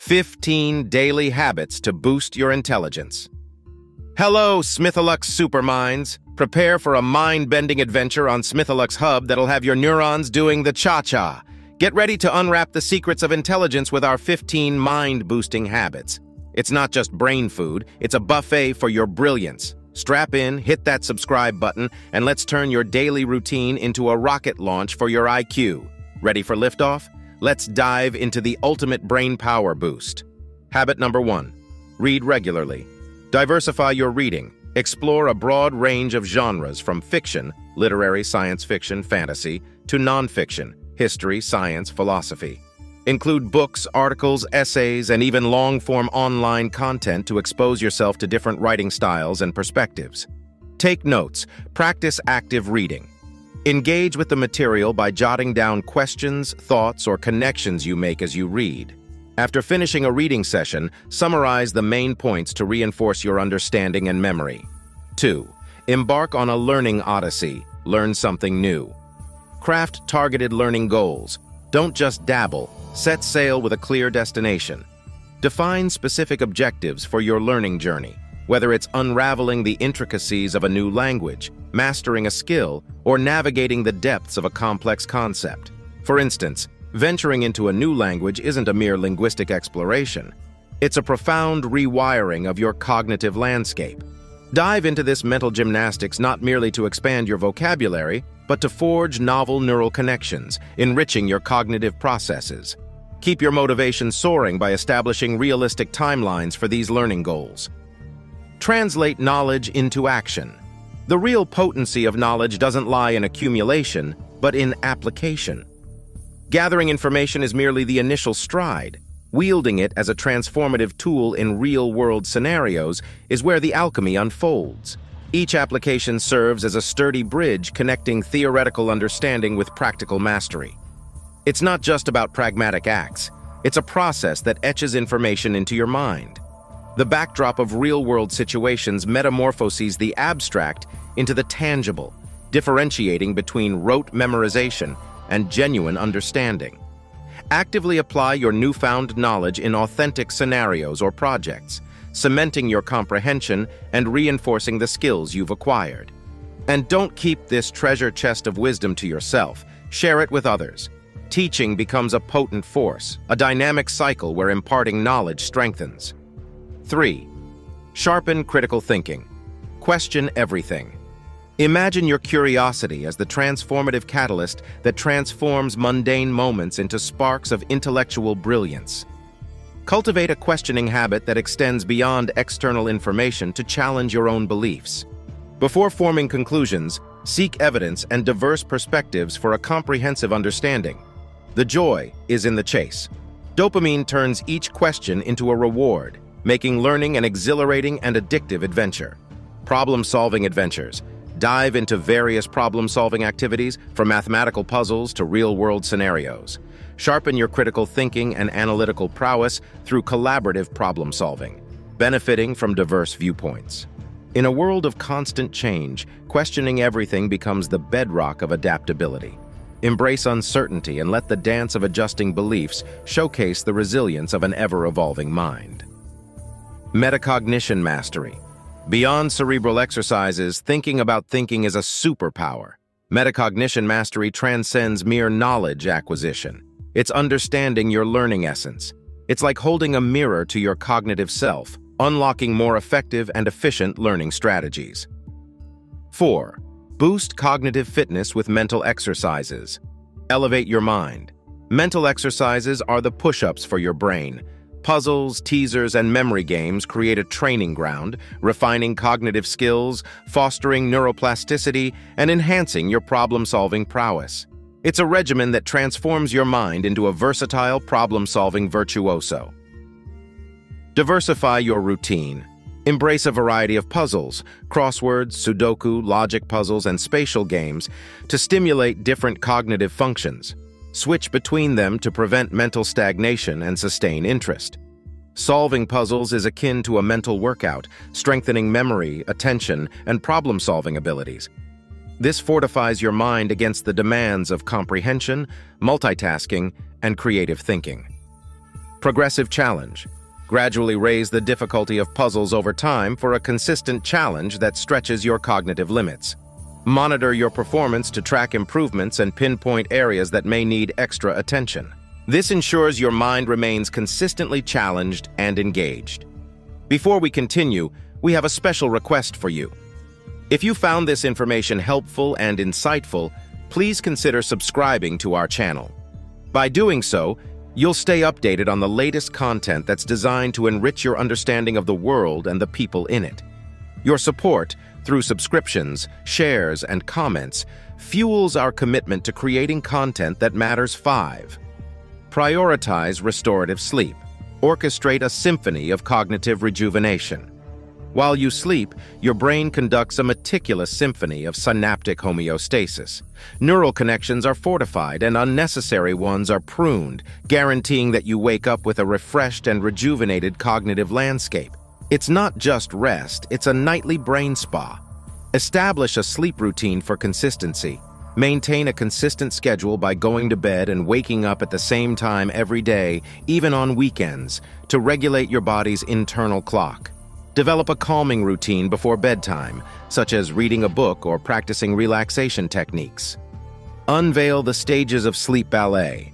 15 Daily Habits to Boost Your Intelligence. Hello, Smithalux Superminds. Prepare for a mind-bending adventure on Smithalux Hub that'll have your neurons doing the cha-cha. Get ready to unwrap the secrets of intelligence with our 15 mind-boosting habits. It's not just brain food, it's a buffet for your brilliance. Strap in, hit that subscribe button, and let's turn your daily routine into a rocket launch for your IQ. Ready for liftoff? Let's dive into the ultimate brain power boost. Habit number 1. Read regularly. Diversify your reading. Explore a broad range of genres from fiction, literary, science fiction, fantasy, to nonfiction, history, science, philosophy. Include books, articles, essays, and even long-form online content to expose yourself to different writing styles and perspectives. Take notes. Practice active reading. Engage with the material by jotting down questions, thoughts, or connections you make as you read. After finishing a reading session, summarize the main points to reinforce your understanding and memory. 2. Embark on a learning odyssey. Learn something new. Craft targeted learning goals. Don't just dabble. Set sail with a clear destination. Define specific objectives for your learning journey, whether it's unraveling the intricacies of a new language, mastering a skill, or navigating the depths of a complex concept. For instance, venturing into a new language isn't a mere linguistic exploration. It's a profound rewiring of your cognitive landscape. Dive into this mental gymnastics not merely to expand your vocabulary, but to forge novel neural connections, enriching your cognitive processes. Keep your motivation soaring by establishing realistic timelines for these learning goals. Translate knowledge into action. The real potency of knowledge doesn't lie in accumulation, but in application. Gathering information is merely the initial stride. Wielding it as a transformative tool in real-world scenarios is where the alchemy unfolds. Each application serves as a sturdy bridge connecting theoretical understanding with practical mastery. It's not just about pragmatic acts. It's a process that etches information into your mind. The backdrop of real-world situations metamorphoses the abstract into the tangible, differentiating between rote memorization and genuine understanding. Actively apply your newfound knowledge in authentic scenarios or projects, cementing your comprehension and reinforcing the skills you've acquired. And don't keep this treasure chest of wisdom to yourself. Share it with others. Teaching becomes a potent force, a dynamic cycle where imparting knowledge strengthens. 3. Sharpen critical thinking. Question everything. Imagine your curiosity as the transformative catalyst that transforms mundane moments into sparks of intellectual brilliance. Cultivate a questioning habit that extends beyond external information to challenge your own beliefs. Before forming conclusions, seek evidence and diverse perspectives for a comprehensive understanding. The joy is in the chase. Dopamine turns each question into a reward, making learning an exhilarating and addictive adventure. Problem-solving adventures. Dive into various problem-solving activities, from mathematical puzzles to real-world scenarios. Sharpen your critical thinking and analytical prowess through collaborative problem-solving, benefiting from diverse viewpoints. In a world of constant change, questioning everything becomes the bedrock of adaptability. Embrace uncertainty and let the dance of adjusting beliefs showcase the resilience of an ever-evolving mind. Metacognition mastery. Beyond cerebral exercises, thinking about thinking is a superpower. Metacognition mastery transcends mere knowledge acquisition. It's understanding your learning essence. It's like holding a mirror to your cognitive self, unlocking more effective and efficient learning strategies. 4. Boost cognitive fitness with mental exercises. Elevate your mind. Mental exercises are the push-ups for your brain. Puzzles, teasers, and memory games create a training ground, refining cognitive skills, fostering neuroplasticity, and enhancing your problem-solving prowess. It's a regimen that transforms your mind into a versatile problem-solving virtuoso. Diversify your routine. Embrace a variety of puzzles, crosswords, Sudoku, logic puzzles, and spatial games to stimulate different cognitive functions. Switch between them to prevent mental stagnation and sustain interest. Solving puzzles is akin to a mental workout, strengthening memory, attention, and problem-solving abilities. This fortifies your mind against the demands of comprehension, multitasking, and creative thinking. Progressive challenge. Gradually raise the difficulty of puzzles over time for a consistent challenge that stretches your cognitive limits. Monitor your performance to track improvements and pinpoint areas that may need extra attention. This ensures your mind remains consistently challenged and engaged. Before we continue, we have a special request for you. If you found this information helpful and insightful, please consider subscribing to our channel. By doing so, you'll stay updated on the latest content that's designed to enrich your understanding of the world and the people in it. Your support, through subscriptions, shares, and comments, fuels our commitment to creating content that matters. 5. Prioritize restorative sleep. Orchestrate a symphony of cognitive rejuvenation. While you sleep, your brain conducts a meticulous symphony of synaptic homeostasis. Neural connections are fortified and unnecessary ones are pruned, guaranteeing that you wake up with a refreshed and rejuvenated cognitive landscape. It's not just rest, it's a nightly brain spa. Establish a sleep routine for consistency. Maintain a consistent schedule by going to bed and waking up at the same time every day, even on weekends, to regulate your body's internal clock. Develop a calming routine before bedtime, such as reading a book or practicing relaxation techniques. Unveil the stages of sleep ballet.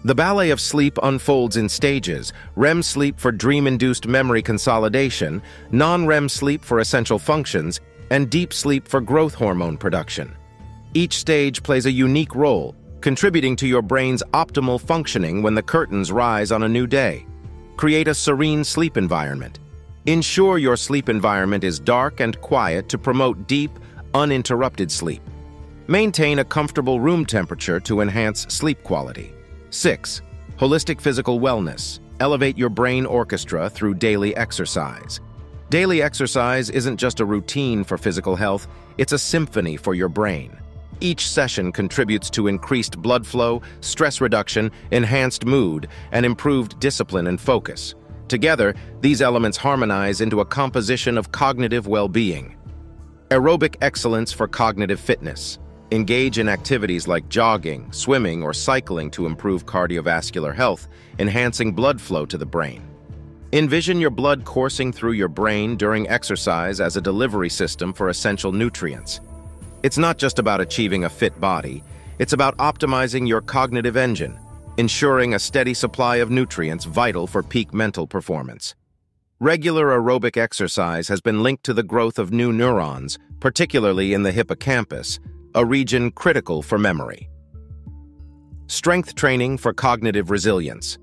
The ballet of sleep unfolds in stages: REM sleep for dream-induced memory consolidation, non-REM sleep for essential functions, and deep sleep for growth hormone production. Each stage plays a unique role, contributing to your brain's optimal functioning when the curtains rise on a new day. Create a serene sleep environment. Ensure your sleep environment is dark and quiet to promote deep, uninterrupted sleep. Maintain a comfortable room temperature to enhance sleep quality. 6. Holistic physical wellness. Elevate your brain orchestra through daily exercise. Daily exercise isn't just a routine for physical health, it's a symphony for your brain. Each session contributes to increased blood flow, stress reduction, enhanced mood, and improved discipline and focus. Together, these elements harmonize into a composition of cognitive well-being. Aerobic excellence for cognitive fitness. Engage in activities like jogging, swimming, or cycling to improve cardiovascular health, enhancing blood flow to the brain. Envision your blood coursing through your brain during exercise as a delivery system for essential nutrients. It's not just about achieving a fit body, it's about optimizing your cognitive engine, ensuring a steady supply of nutrients vital for peak mental performance. Regular aerobic exercise has been linked to the growth of new neurons, particularly in the hippocampus, a region critical for memory. Strength training for cognitive resilience.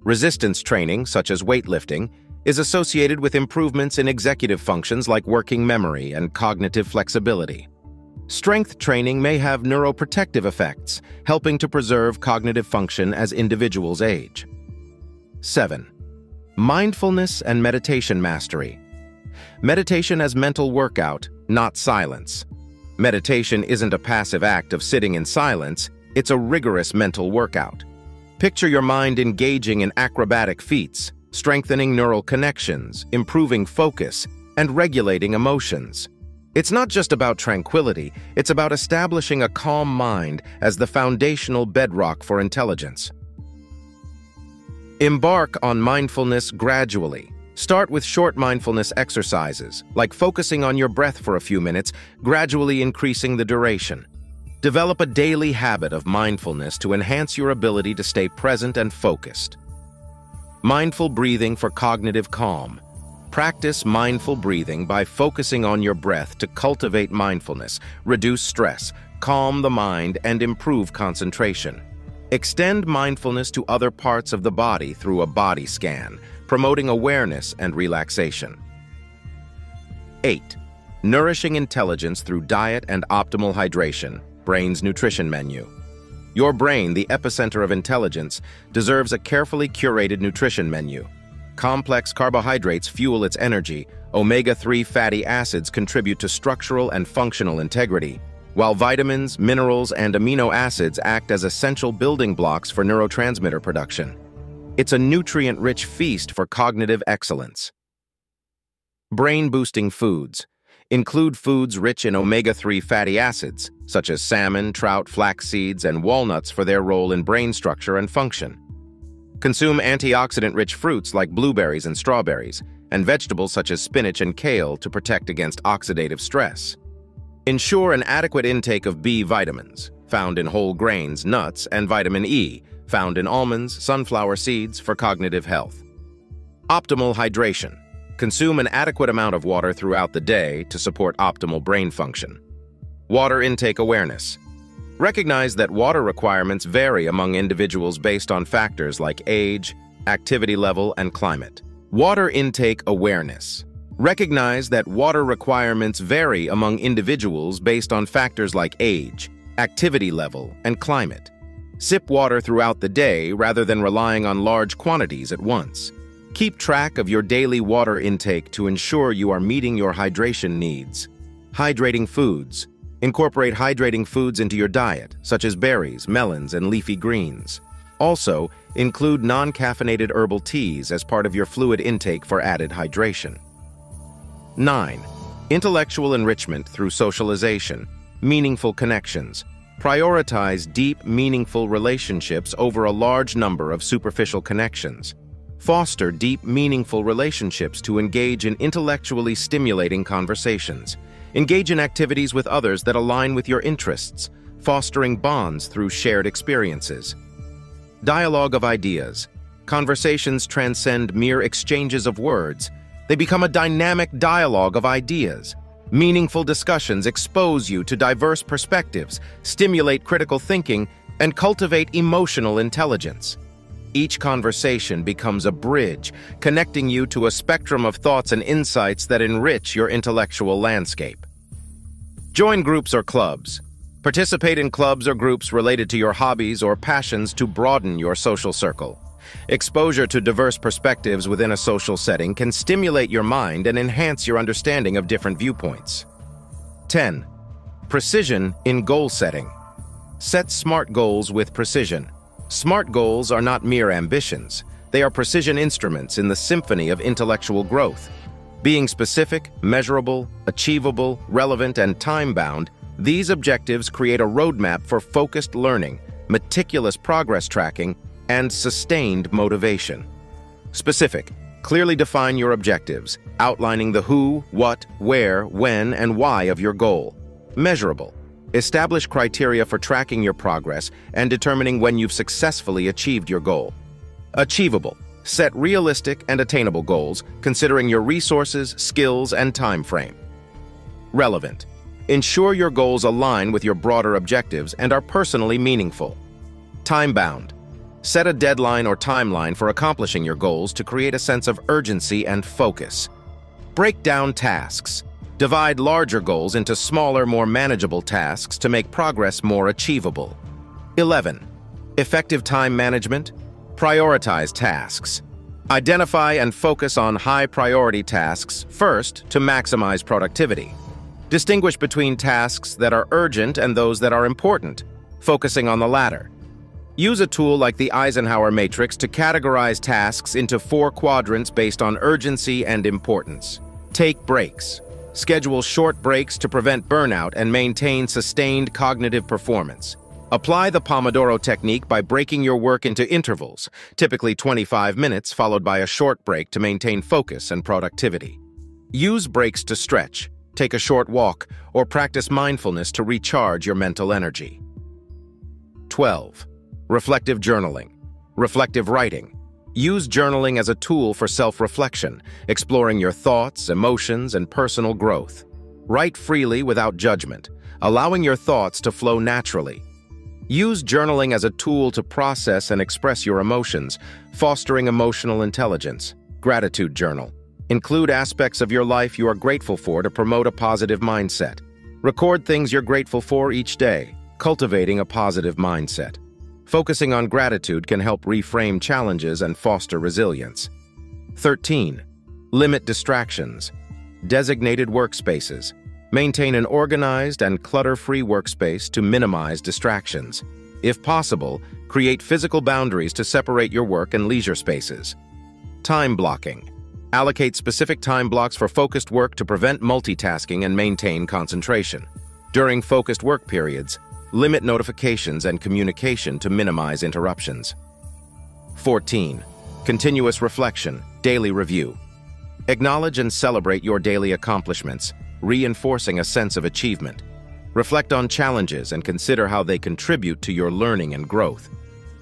Resistance training, such as weightlifting, is associated with improvements in executive functions like working memory and cognitive flexibility. Strength training may have neuroprotective effects, helping to preserve cognitive function as individuals age. 7. Mindfulness and meditation mastery. Meditation as mental workout, not silence. Meditation isn't a passive act of sitting in silence, it's a rigorous mental workout. Picture your mind engaging in acrobatic feats, strengthening neural connections, improving focus, and regulating emotions. It's not just about tranquility, it's about establishing a calm mind as the foundational bedrock for intelligence. Embark on mindfulness gradually. Start with short mindfulness exercises, like focusing on your breath for a few minutes, gradually increasing the duration. Develop a daily habit of mindfulness to enhance your ability to stay present and focused. Mindful breathing for cognitive calm. Practice mindful breathing by focusing on your breath to cultivate mindfulness, reduce stress, calm the mind, and improve concentration. Extend mindfulness to other parts of the body through a body scan, promoting awareness and relaxation. 8. Nourishing intelligence through diet and optimal hydration. Brain's nutrition menu. Your brain, the epicenter of intelligence, deserves a carefully curated nutrition menu. Complex carbohydrates fuel its energy, omega-3 fatty acids contribute to structural and functional integrity, while vitamins, minerals, and amino acids act as essential building blocks for neurotransmitter production. It's a nutrient-rich feast for cognitive excellence. Brain-boosting foods. Include foods rich in omega-3 fatty acids, such as salmon, trout, flax seeds, and walnuts for their role in brain structure and function. Consume antioxidant-rich fruits like blueberries and strawberries, and vegetables such as spinach and kale to protect against oxidative stress. Ensure an adequate intake of B vitamins, found in whole grains, nuts, and vitamin E, found in almonds, sunflower seeds, for cognitive health. Optimal hydration. Consume an adequate amount of water throughout the day to support optimal brain function. Water intake awareness. Recognize that water requirements vary among individuals based on factors like age, activity level, and climate. Water intake awareness. Recognize that water requirements vary among individuals based on factors like age, activity level, and climate. Sip water throughout the day rather than relying on large quantities at once. Keep track of your daily water intake to ensure you are meeting your hydration needs. Hydrating foods. Incorporate hydrating foods into your diet, such as berries, melons, and leafy greens. Also, include non-caffeinated herbal teas as part of your fluid intake for added hydration. 9. Intellectual enrichment through socialization. Meaningful connections. Prioritize deep, meaningful relationships over a large number of superficial connections. Foster deep, meaningful relationships to engage in intellectually stimulating conversations. Engage in activities with others that align with your interests, fostering bonds through shared experiences. Dialogue of ideas. Conversations transcend mere exchanges of words. They become a dynamic dialogue of ideas. Meaningful discussions expose you to diverse perspectives, stimulate critical thinking, and cultivate emotional intelligence. Each conversation becomes a bridge, connecting you to a spectrum of thoughts and insights that enrich your intellectual landscape. Join groups or clubs. Participate in clubs or groups related to your hobbies or passions to broaden your social circle. Exposure to diverse perspectives within a social setting can stimulate your mind and enhance your understanding of different viewpoints. 10. Precision in goal setting. Set SMART goals with precision. SMART goals are not mere ambitions. They are precision instruments in the symphony of intellectual growth. Being specific, measurable, achievable, relevant, and time-bound, these objectives create a roadmap for focused learning, meticulous progress tracking, and sustained motivation. Specific. Clearly define your objectives, outlining the who, what, where, when, and why of your goal. Measurable. Establish criteria for tracking your progress and determining when you've successfully achieved your goal. Achievable. Set realistic and attainable goals, considering your resources, skills, and time frame. Relevant. Ensure your goals align with your broader objectives and are personally meaningful. Time-bound. Set a deadline or timeline for accomplishing your goals to create a sense of urgency and focus. Break down tasks. Divide larger goals into smaller, more manageable tasks to make progress more achievable. 11. Effective time management. Prioritize tasks. Identify and focus on high-priority tasks first to maximize productivity. Distinguish between tasks that are urgent and those that are important, focusing on the latter. Use a tool like the Eisenhower Matrix to categorize tasks into 4 quadrants based on urgency and importance. Take breaks. Schedule short breaks to prevent burnout and maintain sustained cognitive performance. Apply the Pomodoro technique by breaking your work into intervals, typically 25 minutes followed by a short break to maintain focus and productivity. Use breaks to stretch, take a short walk, or practice mindfulness to recharge your mental energy. 12. Reflective journaling. Reflective writing. Use journaling as a tool for self-reflection, exploring your thoughts, emotions, and personal growth. Write freely without judgment, allowing your thoughts to flow naturally. Use journaling as a tool to process and express your emotions, fostering emotional intelligence. Gratitude journal. Include aspects of your life you are grateful for to promote a positive mindset. Record things you're grateful for each day, cultivating a positive mindset. Focusing on gratitude can help reframe challenges and foster resilience. 13. Limit distractions. Designated workspaces. Maintain an organized and clutter-free workspace to minimize distractions. If possible, create physical boundaries to separate your work and leisure spaces. Time blocking. Allocate specific time blocks for focused work to prevent multitasking and maintain concentration. During focused work periods, limit notifications and communication to minimize interruptions. 14. Continuous reflection, daily review. Acknowledge and celebrate your daily accomplishments, reinforcing a sense of achievement. Reflect on challenges and consider how they contribute to your learning and growth.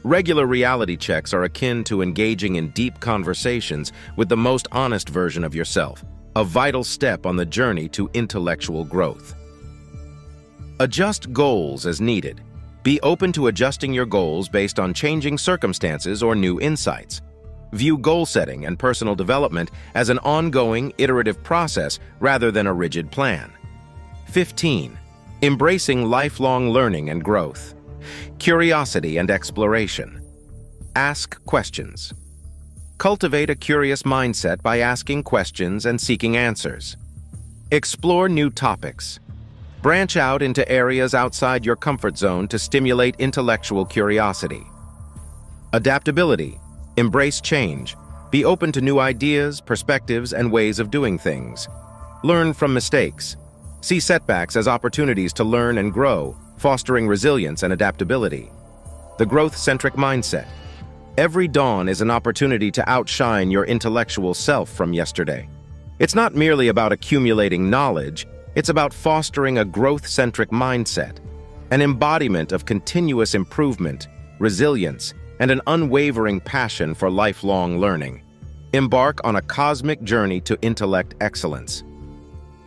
Regular reality checks are akin to engaging in deep conversations with the most honest version of yourself, a vital step on the journey to intellectual growth. Adjust goals as needed. Be open to adjusting your goals based on changing circumstances or new insights. View goal setting and personal development as an ongoing, iterative process rather than a rigid plan. 15. Embracing lifelong learning and growth. Curiosity and exploration. Ask questions. Cultivate a curious mindset by asking questions and seeking answers. Explore new topics. Branch out into areas outside your comfort zone to stimulate intellectual curiosity. Adaptability. Embrace change. Be open to new ideas, perspectives, and ways of doing things. Learn from mistakes. See setbacks as opportunities to learn and grow, fostering resilience and adaptability. The growth-centric mindset. Every dawn is an opportunity to outshine your intellectual self from yesterday. It's not merely about accumulating knowledge, it's about fostering a growth-centric mindset, an embodiment of continuous improvement, resilience, and an unwavering passion for lifelong learning. Embark on a cosmic journey to intellect excellence.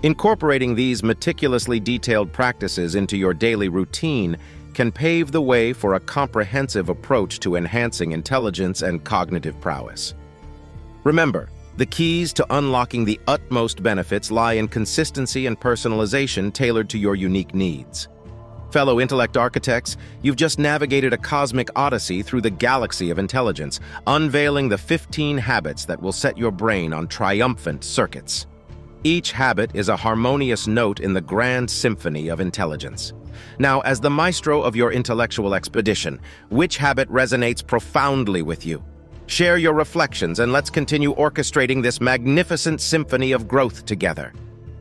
Incorporating these meticulously detailed practices into your daily routine can pave the way for a comprehensive approach to enhancing intelligence and cognitive prowess. Remember, the keys to unlocking the utmost benefits lie in consistency and personalization tailored to your unique needs. Fellow intellect architects, you've just navigated a cosmic odyssey through the galaxy of intelligence, unveiling the 15 habits that will set your brain on triumphant circuits. Each habit is a harmonious note in the grand symphony of intelligence. Now, as the maestro of your intellectual expedition, which habit resonates profoundly with you? Share your reflections and let's continue orchestrating this magnificent symphony of growth together.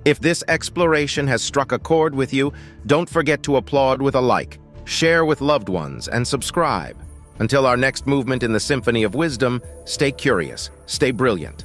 If this exploration has struck a chord with you, don't forget to applaud with a like, share with loved ones, and subscribe. Until our next movement in the Symphony of Wisdom, stay curious, stay brilliant.